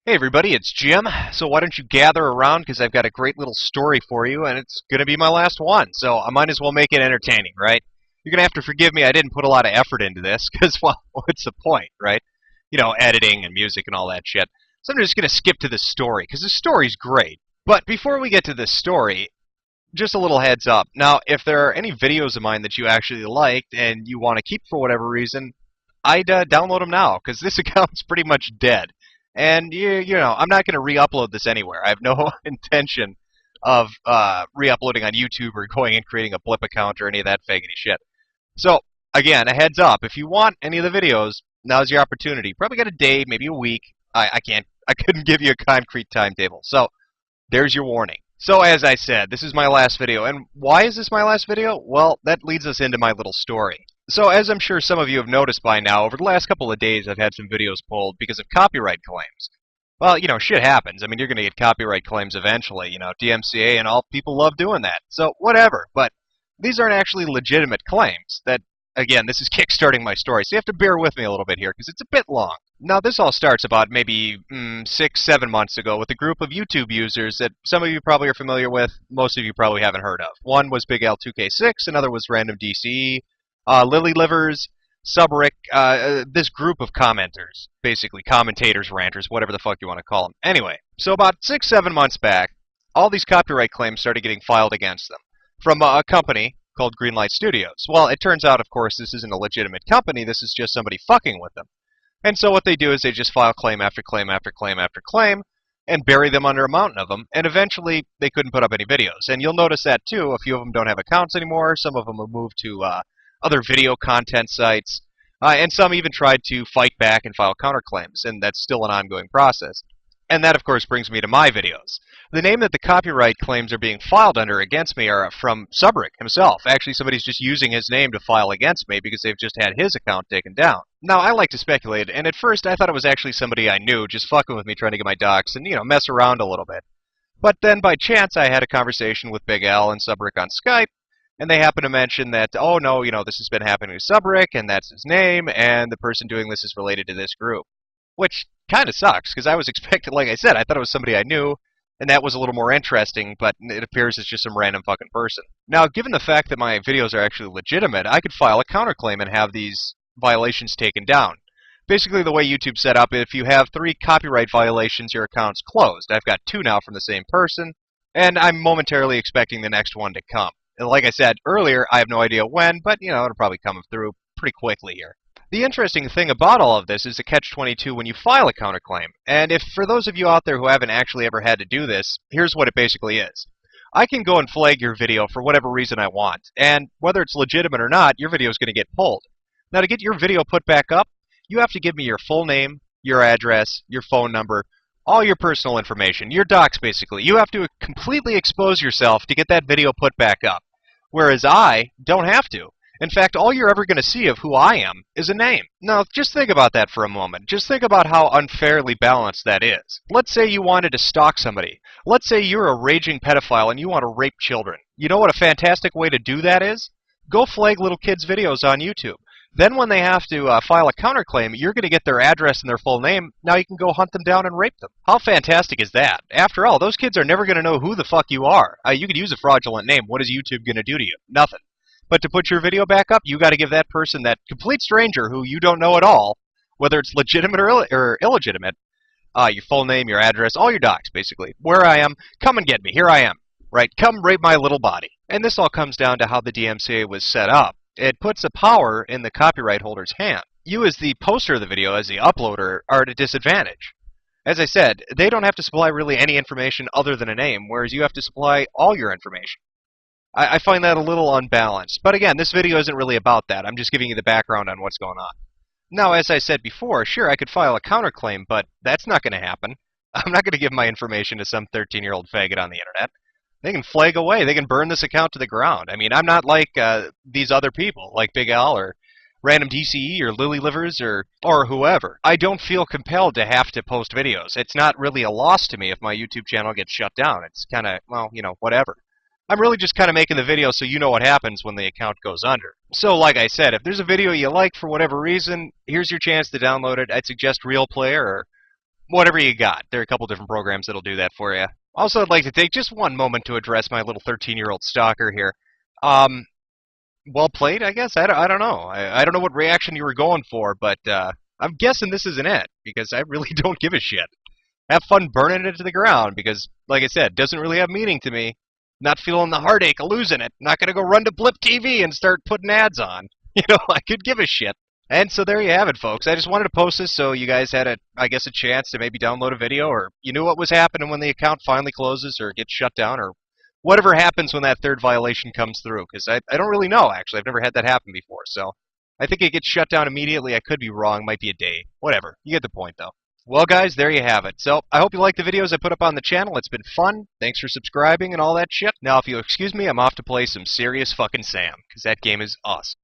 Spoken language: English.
Hey everybody, it's Jim. So why don't you gather around because I've got a great little story for you and it's going to be my last one. So I might as well make it entertaining, right? You're going to have to forgive me, I didn't put a lot of effort into this because, well, what's the point, right? You know, editing and music and all that shit. So I'm just going to skip to the story because the story's great. But before we get to this story, just a little heads up. Now, if there are any videos of mine that you actually liked and you want to keep for whatever reason, I'd download them now because this account's pretty much dead. And, you know, I'm not going to re-upload this anywhere. I have no intention of re-uploading on YouTube or going and creating a blip account or any of that faggoty shit. So, again, a heads up. If you want any of the videos, now's your opportunity. Probably got a day, maybe a week. I couldn't give you a concrete timetable. So, there's your warning. So, as I said, this is my last video. And why is this my last video? Well, that leads us into my little story. So, as I'm sure some of you have noticed by now, over the last couple of days I've had some videos pulled because of copyright claims. Well, you know, shit happens. I mean, you're going to get copyright claims eventually, you know, DMCA and all, people love doing that. So, whatever. But these aren't actually legitimate claims. That, again, this is kickstarting my story, so you have to bear with me a little bit here because it's a bit long. Now, this all starts about maybe 6-7 months ago with a group of YouTube users that some of you probably are familiar with, most of you probably haven't heard of. One was Big L2K6, another was Random DCE. Lily Livers, Subrick, this group of commenters, basically commentators, ranters, whatever the fuck you want to call them. Anyway, so about 6-7 months back, all these copyright claims started getting filed against them from a company called Greenlight Studios. Well, it turns out, of course, this isn't a legitimate company. This is just somebody fucking with them. And so what they do is they just file claim after claim after claim after claim and bury them under a mountain of them, and eventually they couldn't put up any videos. And you'll notice that, too. A few of them don't have accounts anymore. Some of them have moved to other video content sites, and some even tried to fight back and file counterclaims, and that's still an ongoing process. And that, of course, brings me to my videos. The name that the copyright claims are being filed under against me are from Subrick himself. Actually, somebody's just using his name to file against me because they've just had his account taken down. Now, I like to speculate, and at first I thought it was actually somebody I knew just fucking with me trying to get my docs and, you know, mess around a little bit. But then, by chance, I had a conversation with Big L and Subrick on Skype, and they happen to mention that, oh no, you know, this has been happening to Subrick, and that's his name, and the person doing this is related to this group. Which kind of sucks, because I was expecting, like I said, I thought it was somebody I knew, and that was a little more interesting, but it appears it's just some random fucking person. Now, given the fact that my videos are actually legitimate, I could file a counterclaim and have these violations taken down. Basically, the way YouTube's set up, if you have 3 copyright violations, your account's closed. I've got 2 now from the same person, and I'm momentarily expecting the next one to come. And like I said earlier, I have no idea when, but, you know, it'll probably come through pretty quickly here. The interesting thing about all of this is the catch-22 when you file a counterclaim. And if, for those of you out there who haven't actually ever had to do this, here's what it basically is. I can go and flag your video for whatever reason I want, and whether it's legitimate or not, your video is going to get pulled. Now, to get your video put back up, you have to give me your full name, your address, your phone number, all your personal information, your docs basically. You have to completely expose yourself to get that video put back up. Whereas I don't have to. In fact, all you're ever going to see of who I am is a name. Now, just think about that for a moment. Just think about how unfairly balanced that is. Let's say you wanted to stalk somebody. Let's say you're a raging pedophile and you want to rape children. You know what a fantastic way to do that is? Go flag little kids' videos on YouTube. Then when they have to file a counterclaim, you're going to get their address and their full name. Now you can go hunt them down and rape them. How fantastic is that? After all, those kids are never going to know who the fuck you are. You could use a fraudulent name. What is YouTube going to do to you? Nothing. But to put your video back up, you got to give that person, that complete stranger who you don't know at all, whether it's legitimate or illegitimate, your full name, your address, all your docs, basically. Where I am, come and get me. Here I am. Right? Come rape my little body. And this all comes down to how the DMCA was set up. It puts the power in the copyright holder's hand. You, as the poster of the video, as the uploader, are at a disadvantage. As I said, they don't have to supply really any information other than a name, whereas you have to supply all your information. I find that a little unbalanced. But again, this video isn't really about that. I'm just giving you the background on what's going on. Now, as I said before, sure, I could file a counterclaim, but that's not going to happen. I'm not going to give my information to some 13-year-old faggot on the internet. They can flag away. They can burn this account to the ground. I mean, I'm not like these other people, like Big Al or Random DCE or Lily Livers or whoever. I don't feel compelled to have to post videos. It's not really a loss to me if my YouTube channel gets shut down. It's kind of, well, you know, whatever. I'm really just kind of making the video so you know what happens when the account goes under. So, like I said, if there's a video you like for whatever reason, here's your chance to download it. I'd suggest Real Player or whatever you got. There are a couple different programs that'll do that for you. Also, I'd like to take just one moment to address my little 13-year-old stalker here. Well played, I guess? I don't know. I don't know what reaction you were going for, but I'm guessing this isn't it, because I really don't give a shit. Have fun burning it to the ground, because, like I said, it doesn't really have meaning to me. Not feeling the heartache of losing it. Not going to go run to Blip TV and start putting ads on. You know, I could give a shit. And so there you have it, folks. I just wanted to post this so you guys had, I guess, a chance to maybe download a video, or you knew what was happening when the account finally closes or gets shut down, or whatever happens when that third violation comes through. Because I don't really know, actually. I've never had that happen before. So I think it gets shut down immediately. I could be wrong. Might be a day. Whatever. You get the point, though. Well, guys, there you have it. So I hope you like the videos I put up on the channel. It's been fun. Thanks for subscribing and all that shit. Now, if you'll excuse me, I'm off to play some serious fucking Sam, because that game is awesome.